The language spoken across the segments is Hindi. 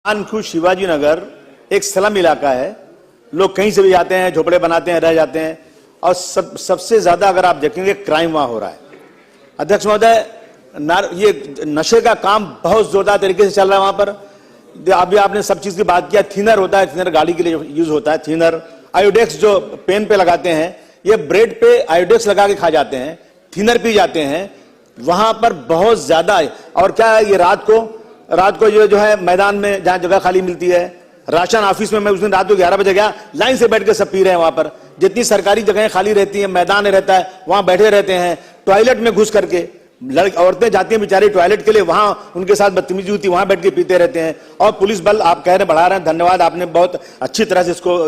मानखुर्द शिवाजी नगर एक स्लम इलाका है। लोग कहीं से भी जाते हैं, झोपड़े बनाते हैं, रह जाते हैं और सबसे ज्यादा अगर आप देखेंगे क्राइम वहां हो रहा है। अध्यक्ष महोदय, ये नशे का काम बहुत जोरदार तरीके से चल रहा है वहां पर। अभी आपने सब चीज की बात किया। थिनर होता है, थिनर गाड़ी के लिए यूज होता है। थिनर, आयोडेक्स जो पेन पे लगाते हैं, ये ब्रेड पे आयोडेक्स लगा के खा जाते हैं, थिनर पी जाते हैं। वहां पर बहुत ज्यादा है। और क्या है, ये रात को जो है मैदान में जहां जगह खाली मिलती है, राशन ऑफिस में मैं उस दिन रात को 11 बजे गया, लाइन से बैठ के सब पी रहे हैं। वहां पर जितनी सरकारी जगहें खाली रहती हैं, मैदान रहता है, वहां बैठे रहते हैं। टॉयलेट में घुस करके औरतें जाती हैं बेचारी टॉयलेट के लिए, वहां उनके साथ बदतमीजी होती है, वहां बैठ के पीते रहते हैं। और पुलिस बल आप कह रहे हैं बढ़ा रहे हैं, धन्यवाद, आपने बहुत अच्छी तरह से इसको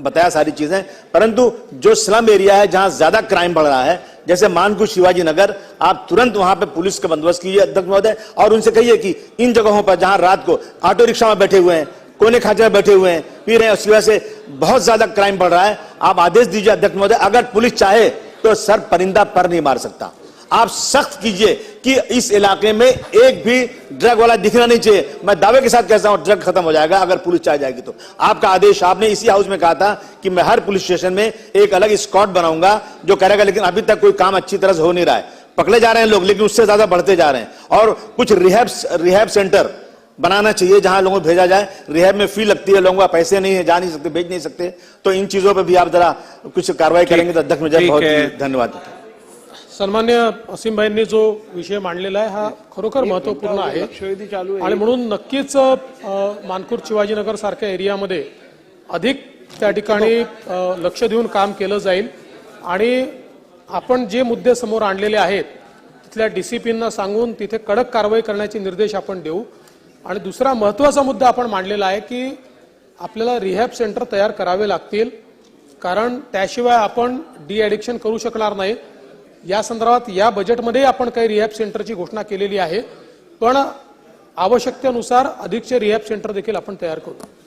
बताया सारी चीजें। परंतु जो स्लम एरिया है जहां ज्यादा क्राइम बढ़ रहा है, जैसे मानखुर्द शिवाजी नगर, आप तुरंत वहां पे पुलिस का बंदोबस्त कीजिए अध्यक्ष महोदय, और उनसे कहिए कि इन जगहों पर जहां रात को ऑटो रिक्शा में बैठे हुए हैं, कोने खाचे में बैठे हुए हैं, पी रहे हैं, उसकी वजह से बहुत ज्यादा क्राइम बढ़ रहा है। आप आदेश दीजिए अध्यक्ष महोदय, अगर पुलिस चाहे तो सर परिंदा पर नहीं मार सकता। आप सख्त कीजिए कि इस इलाके में एक भी ड्रग वाला दिखना नहीं चाहिए। मैं दावे के साथ कहता हूं ड्रग खत्म हो जाएगा अगर पुलिस चाह जाएगी तो। आपका आदेश, आपने इसी हाउस में कहा था कि मैं हर पुलिस स्टेशन में एक अलग स्क्वाड बनाऊंगा जो करेगा, लेकिन अभी तक कोई काम अच्छी तरह से हो नहीं रहा है। पकड़े जा रहे हैं लोग, लेकिन उससे ज्यादा बढ़ते जा रहे हैं। और कुछ रिहैब सेंटर बनाना चाहिए जहां लोगों को भेजा जाए। रिहैब में फी लगती है, लोगों का पैसे नहीं है, जा नहीं सकते, भेज नहीं सकते। तो इन चीजों पर भी आप जरा कुछ कार्रवाई करेंगे तो अध्यक्ष मुझे बहुत धन्यवाद। सन्मान्य असीमभाईंनी जो विषय मांडलेला आहे हा खरोखर महत्त्वपूर्ण आहे आणि म्हणून नक्कीच मानखुर्द शिवाजीनगर सारख्या एरियामध्ये अधिक त्या ठिकाणी लक्ष देऊन काम केलं जाईल। आणि आपण जे मुद्दे समोर आणलेले आहेत तिथल्या डीसीपींना सांगून तिथे कडक कारवाई करण्याचे निर्देश आपण देऊ। आणि दुसरा महत्त्वाचा मुद्दा आपण मांडलेला आहे की आपल्याला रिहॅब सेंटर तयार करावे लागतील, कारण त्याशिवाय आपण डी ॲडिक्शन करू शकणार नाही। या संदर्भात या बजेटमध्ये आपण काही रिहॅब सेंटरची घोषणा केलेली आहे, पण आवश्यकतेनुसार अधिकचे रिहॅब सेंटर देखील आपण तयार करू।